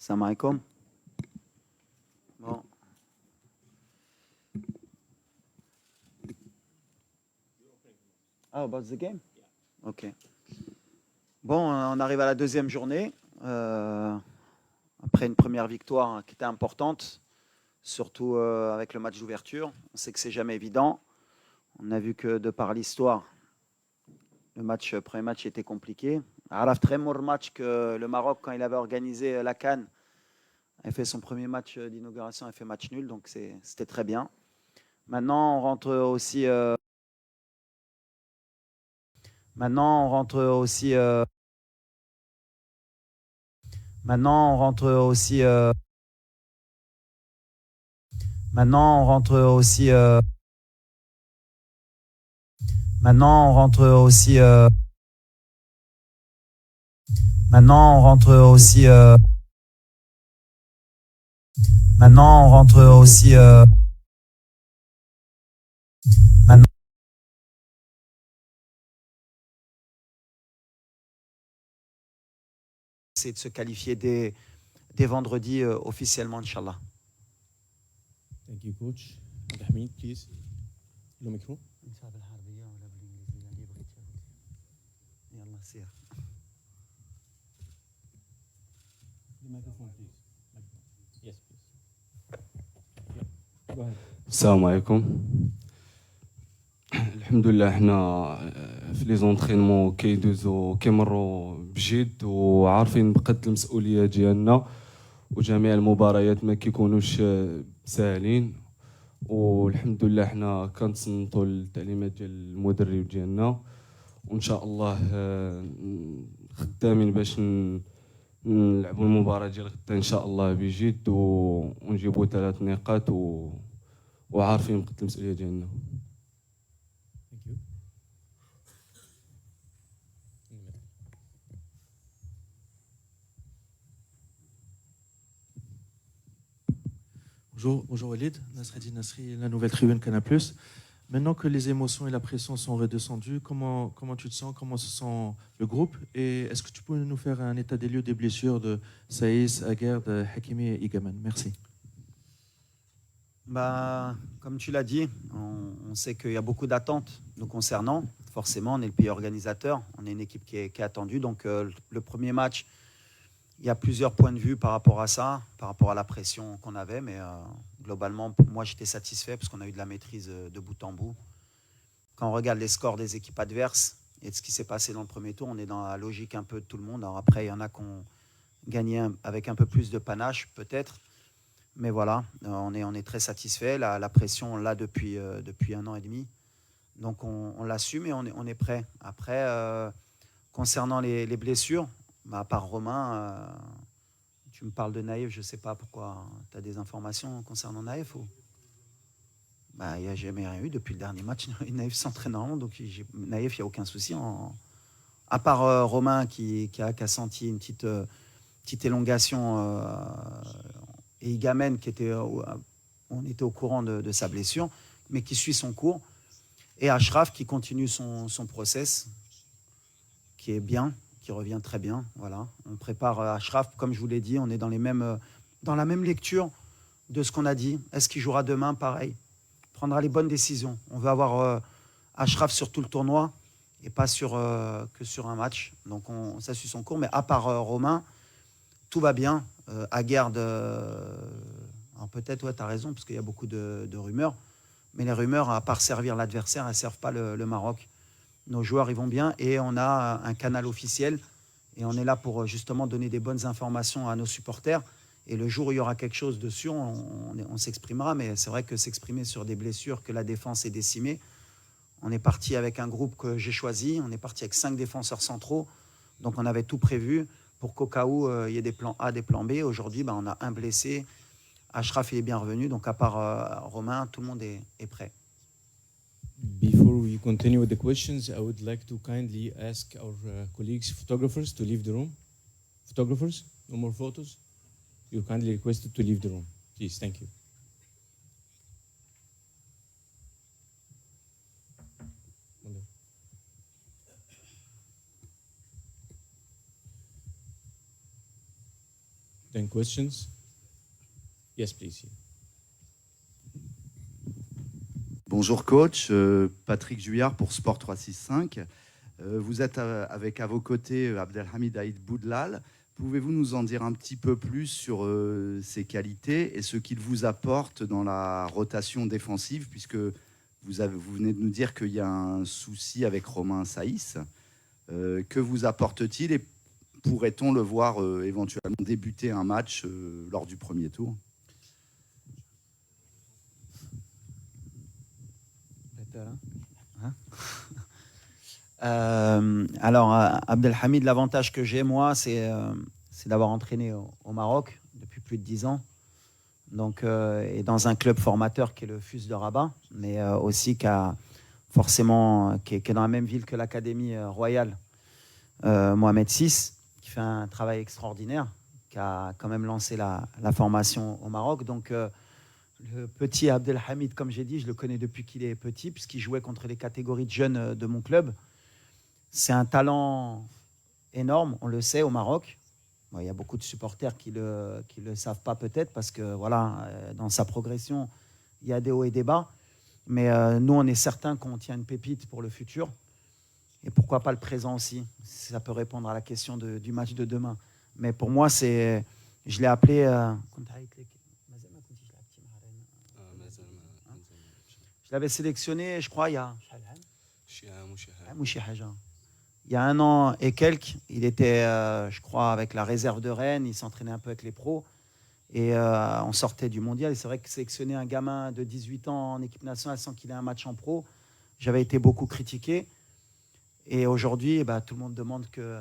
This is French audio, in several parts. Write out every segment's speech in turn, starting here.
Salam alaikum. Bon. Oh, about the game? Ok. Bon, on arrive à la deuxième journée. Après une première victoire qui était importante, surtout avec le match d'ouverture. On sait que c'est jamais évident. On a vu que de par l'histoire, le premier match était compliqué. Araf, très mauvais match que le Maroc, quand il avait organisé la CAN, a fait son premier match d'inauguration, a fait match nul, donc c'était très bien. Maintenant, on rentre aussi. Maintenant, on rentre aussi. Maintenant, on rentre aussi. Maintenant, on rentre aussi. Maintenant, on rentre aussi. Maintenant, on rentre aussi. Maintenant, on rentre aussi. Maintenant, c'est de se qualifier dès vendredi officiellement, Inch'Allah. Thank you, coach. Abdelhamid, please. Le micro. The microphone, please. Yes, please. Go ahead. السلام عليكم. الحمد لله حنا في لي زونطرينمون كيدوزو كيمروا بجد وعارفين بقدر المسؤوليه ديالنا وجميع المباريات ما كيكونوش ساهلين والحمد لله حنا كنتصنتوا التعليمات ديال المدرب ديالنا وان شاء الله خدامين باش نلعبوا المباراه ديال غدا ان شاء الله بجد ونجيبوا 3 نقاط وعارفين بقدر المسؤوليه ديالنا. Thank you. Bonjour Walid, Nasreddin Nasri, la nouvelle tribune Canal+. Maintenant que les émotions et la pression sont redescendues, comment tu te sens, comment se sent le groupe? Et est-ce que tu peux nous faire un état des lieux des blessures de Saïs, Aguerd, Hakimi et Igaman? Merci. Bah, comme tu l'as dit, on sait qu'il y a beaucoup d'attentes nous concernant. Forcément, on est le pays organisateur, on est une équipe qui est attendue. Donc le premier match, il y a plusieurs points de vue par rapport à ça, par rapport à la pression qu'on avait. Mais globalement, moi, j'étais satisfait parce qu'on a eu de la maîtrise de bout en bout. Quand on regarde les scores des équipes adverses et de ce qui s'est passé dans le premier tour, on est dans la logique un peu de tout le monde. Alors après, il y en a qui ont gagné avec un peu plus de panache, peut-être. Mais voilà, on est très satisfait. La pression, on l'a depuis 1 an et demi. Donc on l'assume et on est prêt. Après, concernant les blessures, bah, à part Romain, tu me parles de Naïf, je ne sais pas pourquoi. Tu as des informations concernant Naïf ou... Bah, il n'y a jamais rien eu depuis le dernier match. Naïf s'entraîne normalement, donc Naïf, il n'y a aucun souci. À part Romain qui a senti une petite élongation et Igamen on était au courant de sa blessure, mais qui suit son cours. Et Ashraf qui continue son process, qui est bien, qui revient très bien. Voilà. On prépare Ashraf, comme je vous l'ai dit, on est dans la même lecture de ce qu'on a dit. Est-ce qu'il jouera demain? Pareil. Prendra les bonnes décisions. On veut avoir Ashraf sur tout le tournoi et pas que sur un match. Donc ça suit son cours. Mais à part Romain, tout va bien. Aguerd, alors peut-être, ouais, tu as raison, parce qu'il y a beaucoup de rumeurs. Mais les rumeurs, à part servir l'adversaire, elles ne servent pas le Maroc. Nos joueurs, ils vont bien et on a un canal officiel. Et on est là pour justement donner des bonnes informations à nos supporters. Et le jour où il y aura quelque chose dessus, on s'exprimera. Mais c'est vrai que s'exprimer sur des blessures, que la défense est décimée. On est parti avec un groupe que j'ai choisi. On est parti avec 5 défenseurs centraux. Donc on avait tout prévu pour qu'au cas où il y ait des plans A, des plans B. Aujourd'hui, on a un blessé. Ashraf est bien revenu. Donc à part Romain, tout le monde est prêt. Before we continue with the questions, I would like to kindly ask our colleagues, photographers, to leave the room. Photographers, no more photos. You're kindly requested to leave the room. Please, thank you. then questions. Yes, please. Bonjour coach, Patrick Juillard pour Sport 365. Vous êtes avec à vos côtés Abdelhamid Aïd Boudlal. Pouvez-vous nous en dire un petit peu plus sur ses qualités et ce qu'il vous apporte dans la rotation défensive, puisque vous venez de nous dire qu'il y a un souci avec Romain Saïs. Que vous apporte-t-il et pourrait-on le voir éventuellement débuter un match lors du premier tour ? Alors, Abdelhamid, l'avantage que j'ai, moi, c'est d'avoir entraîné au Maroc depuis plus de 10 ans. Donc, et dans un club formateur qui est le FUS de Rabat, mais aussi qui est dans la même ville que l'Académie royale Mohamed VI, qui fait un travail extraordinaire, qui a quand même lancé la formation au Maroc. Donc, le petit Abdelhamid, comme j'ai dit, je le connais depuis qu'il est petit, puisqu'il jouait contre les catégories de jeunes de mon club. C'est un talent énorme, on le sait, au Maroc. Bon, il y a beaucoup de supporters qui le savent pas peut-être, parce que voilà, dans sa progression, il y a des hauts et des bas. Mais nous, on est certain qu'on tient une pépite pour le futur. Et pourquoi pas le présent aussi. Ça peut répondre à la question du match de demain. Mais pour moi, je l'ai appelé... Je l'avais sélectionné, je crois, il y a 1 an et quelques. Il était, je crois, avec la réserve de Rennes. Il s'entraînait un peu avec les pros. Et on sortait du mondial. Et c'est vrai que sélectionner un gamin de 18 ans en équipe nationale sans qu'il ait un match en pro, j'avais été beaucoup critiqué. Et aujourd'hui, tout le monde demande que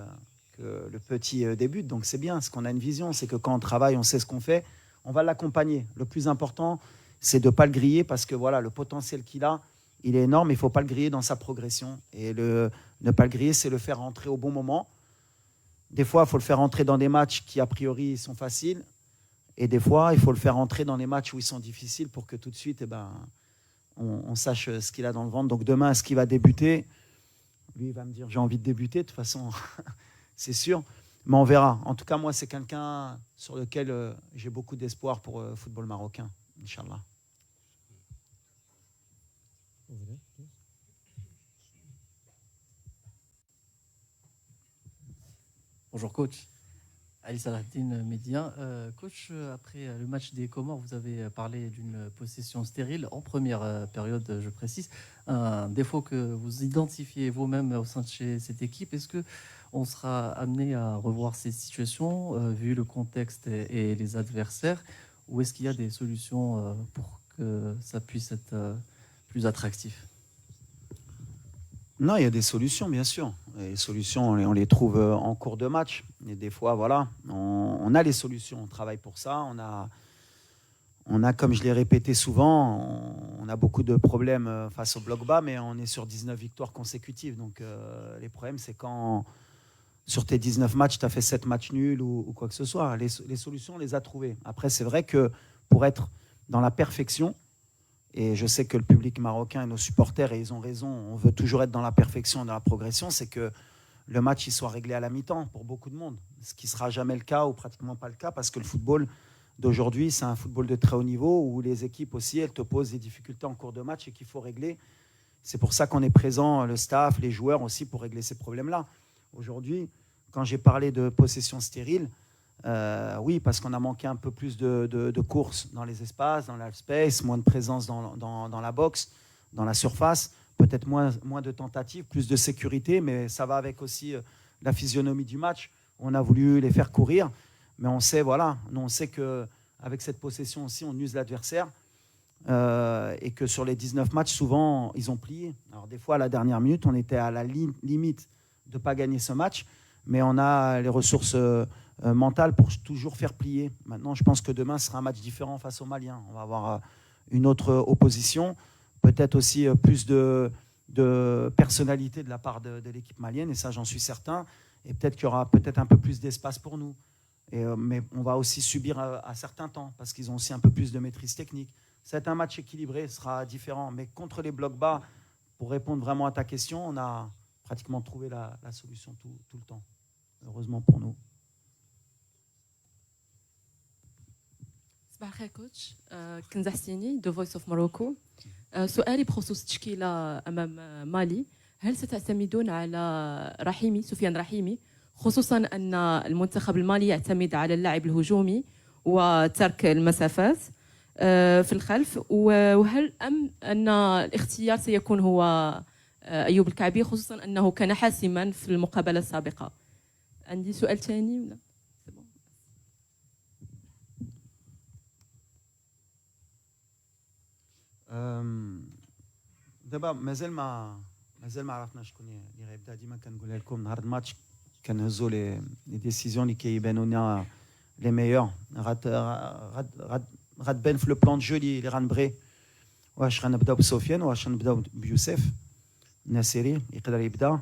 le petit débute. Donc c'est bien, parce qu'on a une vision. C'est que quand on travaille, on sait ce qu'on fait. On va l'accompagner. Le plus important, c'est de ne pas le griller, parce que voilà, le potentiel qu'il a, il est énorme. Il ne faut pas le griller dans sa progression. Et ne pas le griller, c'est le faire rentrer au bon moment. Des fois, il faut le faire rentrer dans des matchs qui, a priori, sont faciles. Et des fois, il faut le faire rentrer dans les matchs où ils sont difficiles pour que tout de suite, on sache ce qu'il a dans le ventre. Donc demain, est-ce qu'il va débuter ? Lui, il va me dire, j'ai envie de débuter, de toute façon, c'est sûr. Mais on verra. En tout cas, moi, c'est quelqu'un sur lequel j'ai beaucoup d'espoir pour le football marocain, Inch'Allah. Bonjour coach, Ali Salahdine Média. Coach, après le match des Comores, vous avez parlé d'une possession stérile en première période, je précise. Un défaut que vous identifiez vous-même au sein de cette équipe. Est-ce qu'on sera amené à revoir ces situations vu le contexte et les adversaires, ou est-ce qu'il y a des solutions pour que ça puisse être plus attractif ? Non, il y a des solutions, bien sûr. Et les solutions, on les trouve en cours de match. Et des fois, voilà, on a les solutions. On travaille pour ça. On a, comme je l'ai répété souvent, on a beaucoup de problèmes face au bloc bas, mais on est sur 19 victoires consécutives. Donc, les problèmes, c'est quand, sur tes 19 matchs, tu as fait 7 matchs nuls ou quoi que ce soit. Les solutions, on les a trouvées. Après, c'est vrai que pour être dans la perfection, et je sais que le public marocain et nos supporters, et ils ont raison, on veut toujours être dans la perfection, dans la progression, c'est que le match il soit réglé à la mi-temps pour beaucoup de monde, ce qui ne sera jamais le cas ou pratiquement pas le cas, parce que le football d'aujourd'hui, c'est un football de très haut niveau où les équipes aussi, elles te posent des difficultés en cours de match et qu'il faut régler. C'est pour ça qu'on est présent, le staff, les joueurs aussi, pour régler ces problèmes-là. Aujourd'hui, quand j'ai parlé de possession stérile, oui, parce qu'on a manqué un peu plus de courses dans les espaces, dans l'half-space, moins de présence dans la boxe, dans la surface, peut-être moins de tentatives, plus de sécurité, mais ça va avec aussi la physionomie du match. On a voulu les faire courir, mais on sait, voilà, nous on sait qu'avec cette possession aussi, on use l'adversaire et que sur les 19 matchs, souvent, ils ont plié. Alors des fois, à la dernière minute, on était à la limite de ne pas gagner ce match, mais on a les ressources mentales pour toujours faire plier. Maintenant, je pense que demain sera un match différent face aux Maliens. On va avoir une autre opposition, peut-être aussi plus de personnalité de la part de l'équipe malienne, et ça, j'en suis certain. Et peut-être qu'il y aura peut-être un peu plus d'espace pour nous. Mais on va aussi subir à certains temps, parce qu'ils ont aussi un peu plus de maîtrise technique. C'est un match équilibré, ce sera différent. Mais contre les blocs bas, pour répondre vraiment à ta question, on a pratiquement trouvé la solution tout le temps. Heureusement pour nous. صباح الخير كوتش. كنزة حسيني دو فويس اوف موروكو. سؤالي بخصوص التشكيله امام مالي، هل ستعتمدون على رحيمي سفيان رحيمي، خصوصا ان المنتخب المالي يعتمد على اللعب الهجومي وترك المسافات في الخلف، وهل ان الاختيار سيكون هو ايوب الكعبي، خصوصا انه كان حاسما في المقابله السابقه؟ عندي سؤال ثاني ولا؟ دابا مازال ما عرفناش شكون اللي غيبدا. ديما كنقولها لكم نهار الماتش كنهزوا لي ديسيزيون اللي كيبانوا لنا لي ميور. غتبان في لو بلان دو جو اللي غنبغي، واش غنبداو بسفيان واش غنبداو بيوسف الناصري يقدر يبدا،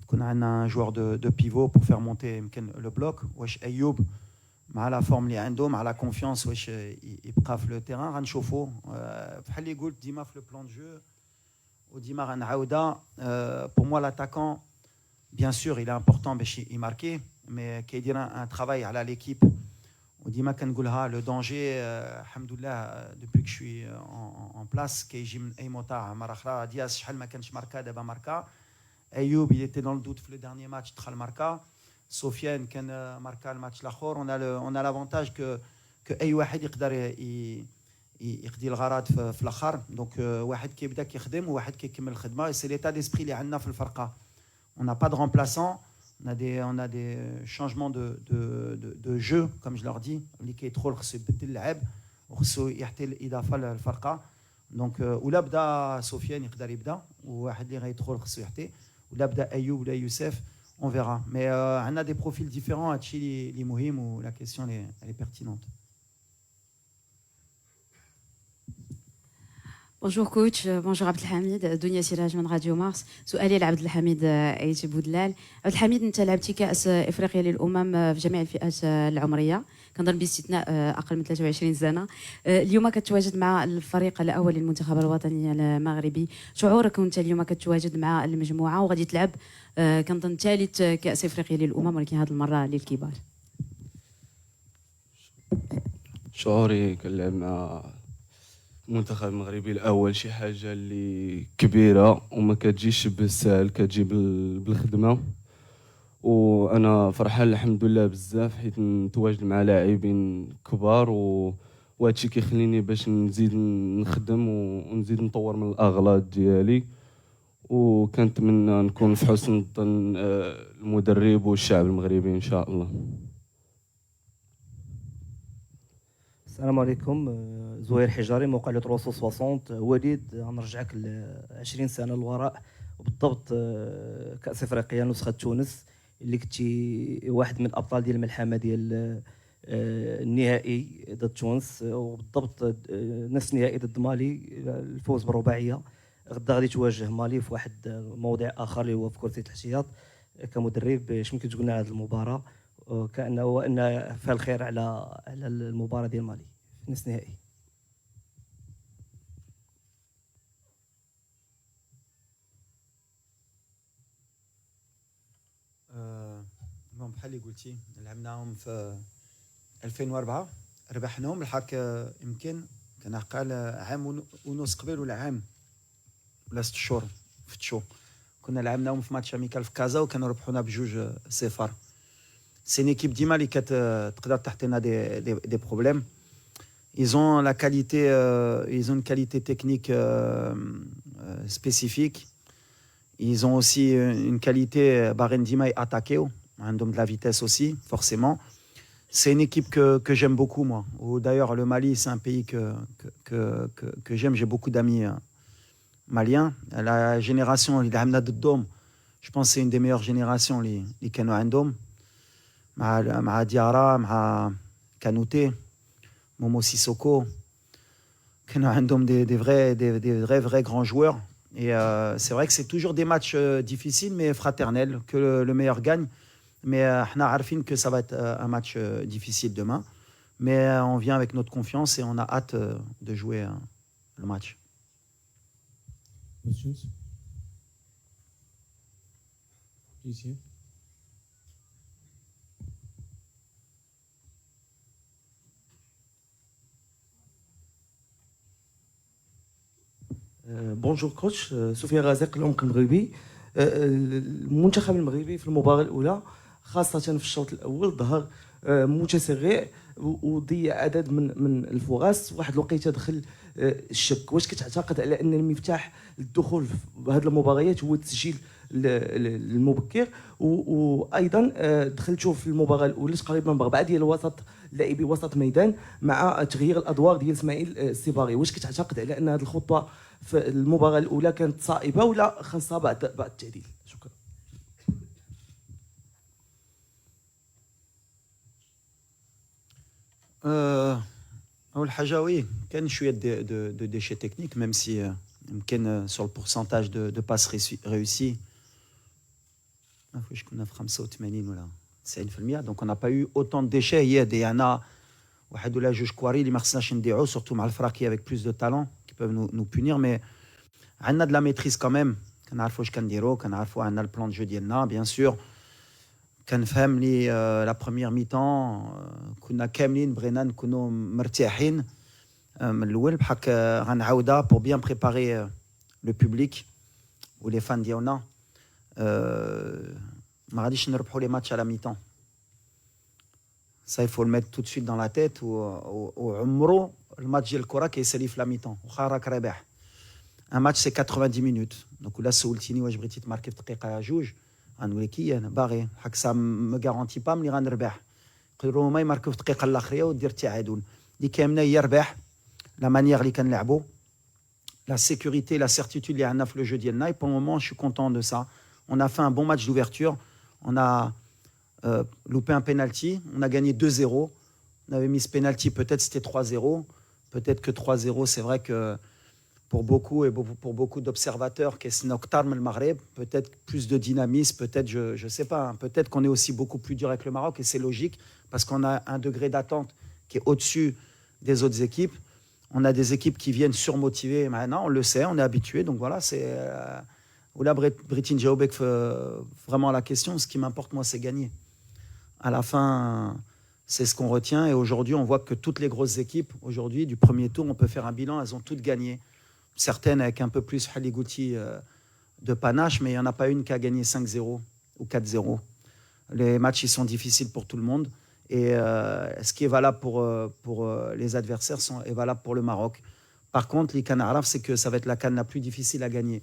تكون عندنا جوار دو بيفو بور فير مونتي يمكن لو بلوك، واش ايوب مع لا فورم اللي عنده مع لا كونفيونس واش يبقى في لو تيران. غنشوفوا بحال اللي قلت ديما في لو بلان دو جو وديما غنعاودها. بور موا لاتاكون بيان سور il est important باش يماركي، مي كيدير ان ترافاي على ليكيب. وديما كنقولها لو دونجي الحمد لله دوبي كو شوي اون بلاس كيجي من اي موطا. مره اخرى دياس شحال ما كانش ماركا، دابا ماركا. ايوب il était dans le doute في لو dernier match دخل ماركا. سفيان كان ماركا الماتش الاخر. on a l'avantage que اي واحد يقدر يقضي الغرض في الاخر. دونك واحد كيبدا كيخدم وواحد كيكمل الخدمه. سي ليتا ديسبري اللي عندنا في الفرقه. on n'a pas de remplaçant, on a des changements de jeu comme je leur dis. اللي كيدخل خصو يبدل اللعب وخصو يعطي الاضافه للفرقه. دونك ولا بدا سفيان يقدر يبدا، وواحد اللي غيدخل خصو يعطي، ولا بدا ايوب ولا يوسف on verra. Mais on a des profils différents. هادشي اللي مهم و la question elle est pertinente. Bonjour coach, bonjour Abdelhamid, دنيا سراج من راديو مارس. سؤالي لعبد الحميد ايت بودلال. عبد الحميد، انت لعبتي كاس افريقيا للامم في جميع الفئات العمريه، كنظن باستثناء اقل من 23 سنه. اليوم كتواجد مع الفريق الاول للمنتخب الوطني المغربي، شعورك وانت اليوم كتواجد مع المجموعه وغادي تلعب كنظن ثالث كاس افريقيا للامم، ولكن هذه المره للكبار؟ شعوري كنلعب مع المنتخب المغربي الاول شي حاجه اللي كبيره وما كتجيش بالسهل، كتجي بالخدمه. وانا فرحان الحمد لله بزاف حيت نتواجد مع لاعبين كبار، وهادشي كيخليني باش نزيد نخدم ونزيد نطور من الاغلاط ديالي. وكنتمنى نكون في حسن الظن المدرب والشعب المغربي ان شاء الله. السلام عليكم، زهير حجاري موقع لو 360. وليد، غنرجعك ل 20 سنه للوراء، وبالضبط كاس افريقيا نسخه تونس اللي كنتي واحد من الابطال ديال الملحمه ديال النهائي ضد تونس، وبالضبط نفس النهائي ضد مالي الفوز بالرباعيه. غدا غادي تواجه مالي في واحد موضع اخر اللي هو في كرسي الاحتياط. كمدرب اش ممكن تقول لنا على هذه المباراه، كانه فيها الخير على المباراه ديال مالي في نصف النهائي؟ بحال اللي قلتي لعبناهم في 2004 ربحناهم الحق. يمكن كان قال عام ونص قبل ولا عام ولا 6 شهور في تشو كنا لعبناهم في ماتش اميكال في كازا وكانوا ربحونا ب2-0. سي une équipe ديما اللي كتقدر تحطينا دي بروبليم. Ils ont la qualité, ils ont une qualité technique spécifique. Ils ont aussi une qualité Barendima et attaquer. عندهم de la vitesse aussi, forcément. C'est une équipe que j'aime beaucoup, moi. D'ailleurs, le Mali, c'est un pays que j'aime. J'ai beaucoup d'amis maliens. La génération, je pense que c'est une des meilleures générations, les Kano Andom. مع ديارا مع كانوتي مومو سيسوكو كانوا عندهم des vrais grands joueurs. Et c'est vrai que c'est toujours des matchs difficiles mais fraternels, que le meilleur gagne. Mais احنا عارفين que ça va être un match difficile demain, mais on vient avec notre confiance et on a hâte de jouer le match. Questions? Please here. بونجور كوتش سفيان غازق العمق المغربي. المنتخب المغربي في المباراة الأولى خاصة في الشوط الأول ظهر متسرع وضيع عدد من الفرص. واحد الوقيته دخل الشك. واش كتعتقد على ان المفتاح للدخول في هذه المباريات هو التسجيل المبكر؟ وايضا دخلتوا في المباراه الاولى تقريبا باربعه ديال الوسط لاعبي وسط ميدان مع تغيير الادوار ديال اسماعيل السيباري. واش كتعتقد على ان هذه الخطوه في المباراه الاولى كانت صائبه ولا خاصها بعض التعديل؟ شكرا. أول حاجة وي كان شوية de déchets techniques même si يمكن sur le pourcentage de passes réussies واش كنا في 85 ولا 90%. donc on n'a pas eu autant de déchets. هي ديالنا واحد ولا جوج كواري اللي ما خصناش نديعو surtout مع الفراقي avec plus de talent qui peuvent nous punir mais عندنا de la maîtrise quand même. كنعرفوا واش كنديروا كنعرفوا عندنا البلان دو جو ديالنا bien sûr. كنفهم لي لا بروميير ميطون كنا كاملين بغينا نكونوا مرتاحين من الاول بحال غنعاودها بور بيان بريباري لو بوبليك ولي فان ديالنا. ما غاديش نربحوا لي ماتش على ميطون. Ça il faut le mettre tout de suite dans la tête. وعمرو الماتش ديال الكره كيسالي في لا ميطون واخا راك رابح. ان ماتش سي 90 minutes. دونك ولا سولتيني واش بغيتي تماركي في دقيقه جوج غنقول لك انا باغي حق سا ما غارونتي با ملي غنربح. يقدروا هما يماركوا في الدقيقه الاخريه ودير التعادل. اللي كامله هي ربح لا مانيير اللي كنلعبوا لا sécurité la certitude اللي عندنا في لو جو ديالنا. et pour le moment je suis content de ça. On a fait un bon match d'ouverture. On a loupé un penalty. On a gagné 2-0. On avait mis ce penalty, peut-être c'était 3-0. Peut-être que 3-0, c'est vrai que pour beaucoup et pour beaucoup d'observateurs, peut-être plus de dynamisme, peut-être, je ne sais pas, hein, peut-être qu'on est aussi beaucoup plus dur avec le Maroc et c'est logique parce qu'on a un degré d'attente qui est au-dessus des autres équipes. On a des équipes qui viennent surmotivées maintenant, on le sait, on est habitué. Donc voilà, c'est... Là, Britin Jaobek vraiment la question. Ce qui m'importe, moi, c'est gagner. À la fin, c'est ce qu'on retient. Et aujourd'hui, on voit que toutes les grosses équipes, aujourd'hui, du premier tour, on peut faire un bilan, elles ont toutes gagné. Certaines avec un peu plus Haligouti de panache, mais il n'y en a pas une qui a gagné 5-0 ou 4-0. Les matchs, ils sont difficiles pour tout le monde. Et ce qui est valable pour les adversaires est valable pour le Maroc. Par contre, les CAN Araf, c'est que ça va être la CAN la plus difficile à gagner.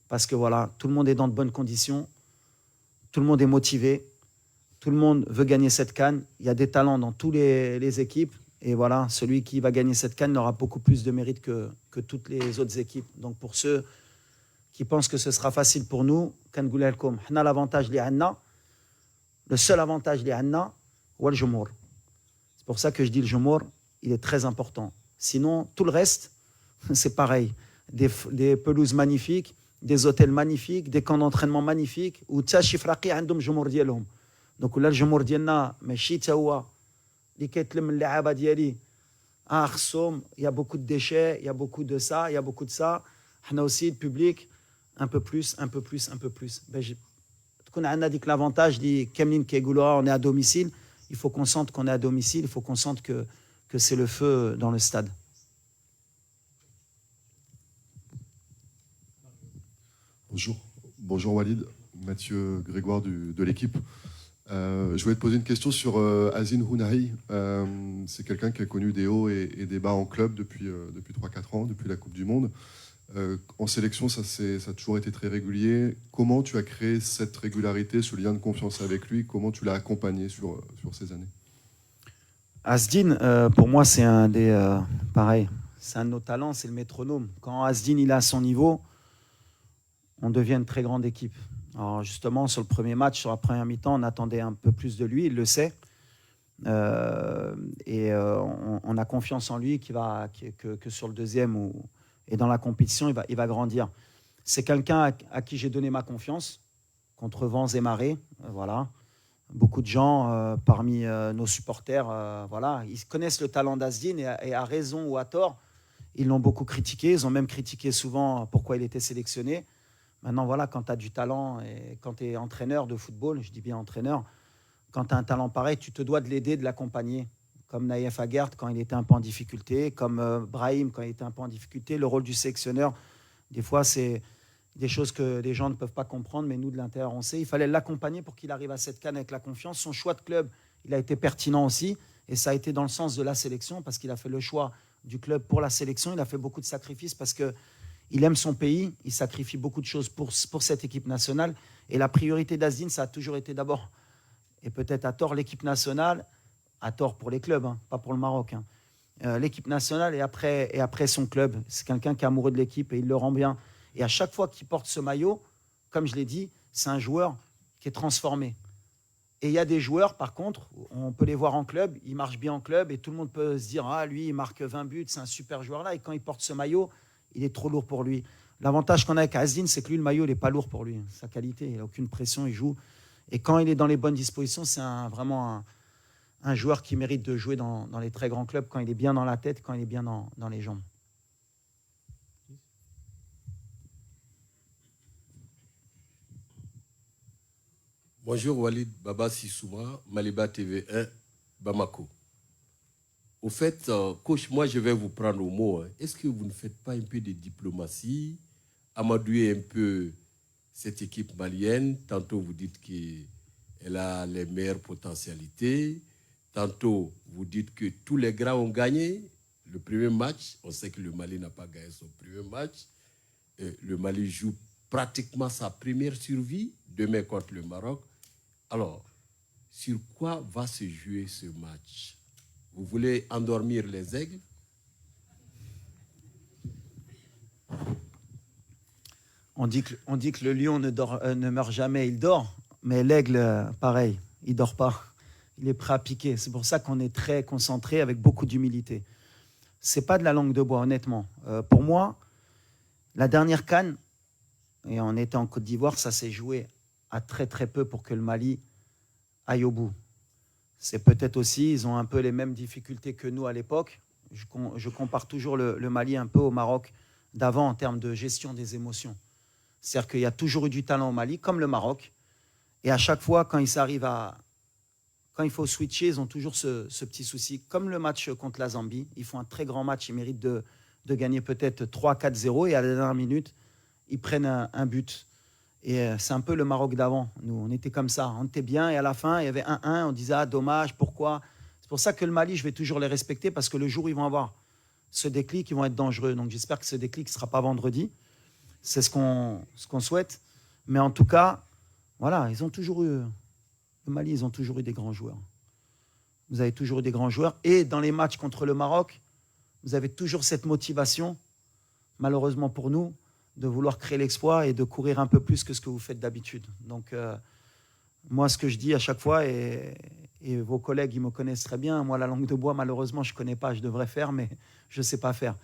Parce que voilà, tout le monde est dans de bonnes conditions, tout le monde est motivé, tout le monde veut gagner cette CAN. Il y a des talents dans toutes les équipes. Et voilà, celui qui va gagner cette CAN aura beaucoup plus de mérite que toutes les autres équipes. Donc pour ceux qui pensent que ce sera facile pour nous, on a l'avantage, le seul avantage, c'est pour ça que je dis le Jumour, il est très important. Sinon, tout le reste, c'est pareil. Des pelouses magnifiques, des hôtels magnifiques, des camps d'entraînement magnifiques, où تشي فراقي عندهم جمهور ديالهم. Donc là الجمهور ديالنا ماشي تا هو اللي كيتلم اللعابه ديالي خصهم. Il y a beaucoup de déchets, il y a beaucoup de ça, il y a beaucoup de ça. حنا aussi le public un peu plus. تكون عندنا ديك l'avantage اللي كاملين كيقولوها on est à domicile. Il faut qu'on sente qu'on est à domicile, il faut qu'on sente que c'est le feu dans le stade. Bonjour Walid, Mathieu Grégoire de l'équipe. Je voulais te poser une question sur Azine Hounahi. C'est quelqu'un qui a connu des hauts et des bas en club depuis 3-4 ans, depuis la Coupe du Monde. En sélection, ça a toujours été très régulier. Comment tu as créé cette régularité, ce lien de confiance avec lui? Comment tu l'as accompagné sur ces années? Asdin, pour moi, c'est un des... pareil, c'est un de nos talents, c'est le métronome. Quand Asdin il est à son niveau, on devient une très grande équipe. Alors justement, sur le premier match, sur la première mi-temps, on attendait un peu plus de lui, il le sait. Et on a confiance en lui que sur le deuxième et dans la compétition, il va grandir. C'est quelqu'un à qui j'ai donné ma confiance, contre vents et marées. Voilà. Beaucoup de gens parmi nos supporters, voilà, ils connaissent le talent d'Asdin et à raison ou à tort, ils l'ont beaucoup critiqué. Ils ont même critiqué souvent pourquoi il était sélectionné. Maintenant, voilà, quand tu as du talent et quand tu es entraîneur de football, je dis bien entraîneur, quand tu as un talent pareil, tu te dois de l'aider, de l'accompagner. Comme Naïef Aguerd quand il était un peu en difficulté, comme Brahim quand il était un peu en difficulté. Le rôle du sélectionneur, Des fois, c'est des choses que les gens ne peuvent pas comprendre, mais nous, de l'intérieur, on sait. Il fallait l'accompagner pour qu'il arrive à cette CAN avec la confiance. Son choix de club, il a été pertinent aussi. Et ça a été dans le sens de la sélection, parce qu'il a fait le choix du club pour la sélection. Il a fait beaucoup de sacrifices parce qu'il aime son pays. Il sacrifie beaucoup de choses pour cette équipe nationale. Et la priorité d'Azzedine, ça a toujours été d'abord, et peut-être à tort, l'équipe nationale, à tort pour les clubs, hein, pas pour le Maroc. Hein. L'équipe nationale et après son club. C'est quelqu'un qui est amoureux de l'équipe et il le rend bien. Et à chaque fois qu'il porte ce maillot, comme je l'ai dit, c'est un joueur qui est transformé. Et il y a des joueurs, par contre, on peut les voir en club, ils marchent bien en club et tout le monde peut se dire « Ah, lui, il marque 20 buts, c'est un super joueur là. » Et quand il porte ce maillot, il est trop lourd pour lui. L'avantage qu'on a avec Azzedine, c'est que lui, le maillot, il n'est pas lourd pour lui. Sa qualité, il n'a aucune pression, il joue. Et quand il est dans les bonnes dispositions, c'est vraiment un joueur qui mérite de jouer dans les très grands clubs quand il est bien dans la tête, quand il est bien dans les jambes. Bonjour Walid Baba Sissouma, Maliba TV1, Bamako. Au fait, coach, moi je vais vous prendre au mot. Hein. Est-ce que vous ne faites pas un peu de diplomatie, amadouer un peu cette équipe malienne? Tantôt vous dites qu'elle a les meilleures potentialités. Tantôt vous dites que tous les grands ont gagné le premier match. On sait que le Mali n'a pas gagné son premier match. Le Mali joue pratiquement sa première survie demain contre le Maroc. Alors, sur quoi va se jouer ce match? Vous voulez endormir les aigles? On dit que le lion ne meurt jamais, il dort. Mais l'aigle, pareil, il ne dort pas. Il est prêt à piquer. C'est pour ça qu'on est très concentré avec beaucoup d'humilité. Ce n'est pas de la langue de bois, honnêtement. Pour moi, la dernière CAN, et on était en Côte d'Ivoire, ça s'est joué à très très peu pour que le Mali aille au bout. C'est peut-être aussi, ils ont un peu les mêmes difficultés que nous à l'époque. Je compare toujours le Mali un peu au Maroc d'avant en termes de gestion des émotions. C'est-à-dire qu'il y a toujours eu du talent au Mali, comme le Maroc. Et à chaque fois, quand il faut switcher, ils ont toujours ce petit souci. Comme le match contre la Zambie, ils font un très grand match, ils méritent de gagner peut-être 3-4-0 et à la dernière minute, ils prennent un but. Et c'est un peu le Maroc d'avant. Nous, on était comme ça. On était bien et à la fin, il y avait 1-1. On disait « Ah, dommage, pourquoi ?» C'est pour ça que le Mali, je vais toujours les respecter parce que le jour où ils vont avoir ce déclic, ils vont être dangereux. Donc j'espère que ce déclic ne sera pas vendredi. C'est ce qu'on souhaite. Mais en tout cas, voilà, ils ont toujours eu... Le Mali, ils ont toujours eu des grands joueurs. Vous avez toujours eu des grands joueurs. Et dans les matchs contre le Maroc, vous avez toujours cette motivation, malheureusement pour nous, de vouloir créer l'exploit et de courir un peu plus que ce que vous faites d'habitude. Donc, moi, ce que je dis à chaque fois, et vos collègues, ils me connaissent très bien, moi, la langue de bois, malheureusement, je ne connais pas, je devrais faire, mais je ne sais pas faire.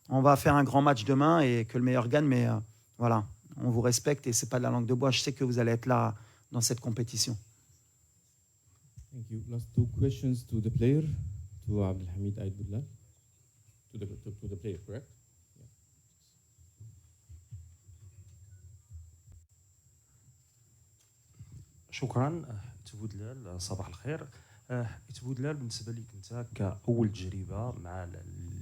On va faire un grand match demain et que le meilleur gagne, mais voilà, on vous respecte et ce n'est pas de la langue de bois. Je sais que vous allez être là dans cette compétition. Thank you. Last two questions to the player, to Abdelhamid Aïd Boudlal. To the player, correct? شكرا تبودلال صباح الخير. تبودلال بالنسبه لك انت كاول تجربه مع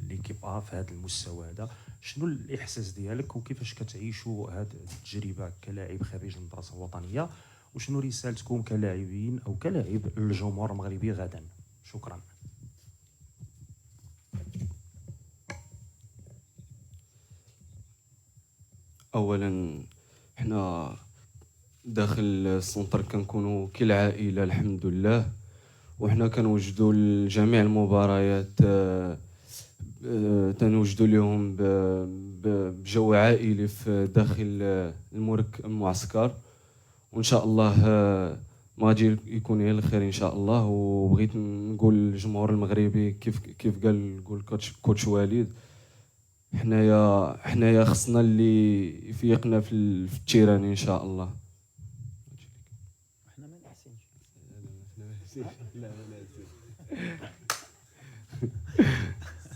ليكيب ا في هذا المستوى هذا، شنو الاحساس ديالك وكيفاش كتعيشوا هذه التجربه كلاعب خريج المدرسه الوطنيه، وشنو رسالتكم كلاعبين او كلاعب للجمهور المغربي غدا؟ شكرا. اولا حنا داخل السونتر كنكونوا كالعائله الحمد لله، وحنا كنوجدوا لجميع المباريات تنوجدوا لهم بجو عائلي في داخل المعسكر، وان شاء الله ما غادي يكون غير الخير ان شاء الله. وبغيت نقول للجمهور المغربي كيف قال كوتش وليد، حنايا خصنا اللي يفيقنا في التيران ان شاء الله.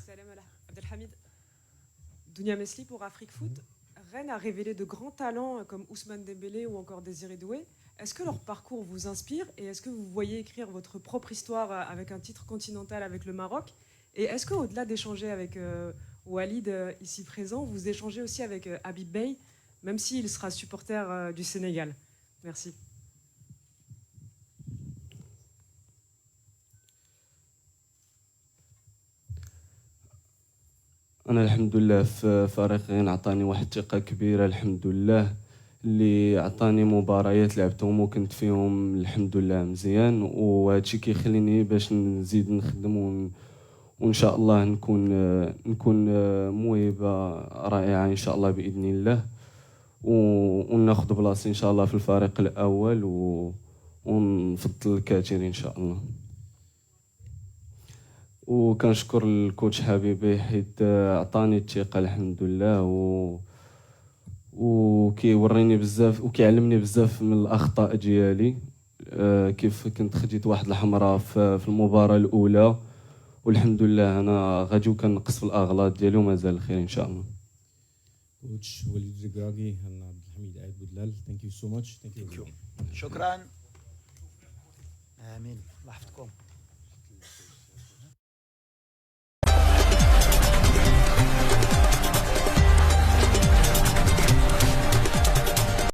Salam Abdelhamid. Dounia Mesli pour Afrique Foot. Rennes a révélé de grands talents comme Ousmane Dembélé ou encore Désiré Doué. Est-ce que leur parcours vous inspire et est-ce que vous voyez écrire votre propre histoire avec un titre continental avec le Maroc? Et est-ce qu'au-delà d'échanger avec Walid, ici présent, vous échangez aussi avec Habib Bey, même s'il sera supporter du Sénégal. Merci. انا الحمد لله في فريقي عطاني واحد الثقه كبيره الحمد لله اللي عطاني مباريات لعبتهم وكنت فيهم الحمد لله مزيان وهادشي كيخليني باش نزيد نخدم وان شاء الله نكون موهبه رائعه ان شاء الله باذن الله وناخذ بلاصتي ان شاء الله في الفريق الاول ونفضل الكثير ان شاء الله. وكنشكر الكوتش حبيبي حيت عطاني الثقه الحمد لله وكيوريني بزاف وكيعلمني بزاف من الاخطاء ديالي كيف كنت خديت واحد الحمراء في المباراه الاولى والحمد لله انا غادي وكنقص في الاغلاط ديالي ومازال الخير ان شاء الله. Coach Walid Regragui and Abdelhamid Aïd Boudlal, thank you so much. Thank you. شكرا. امين الله يحفظكم.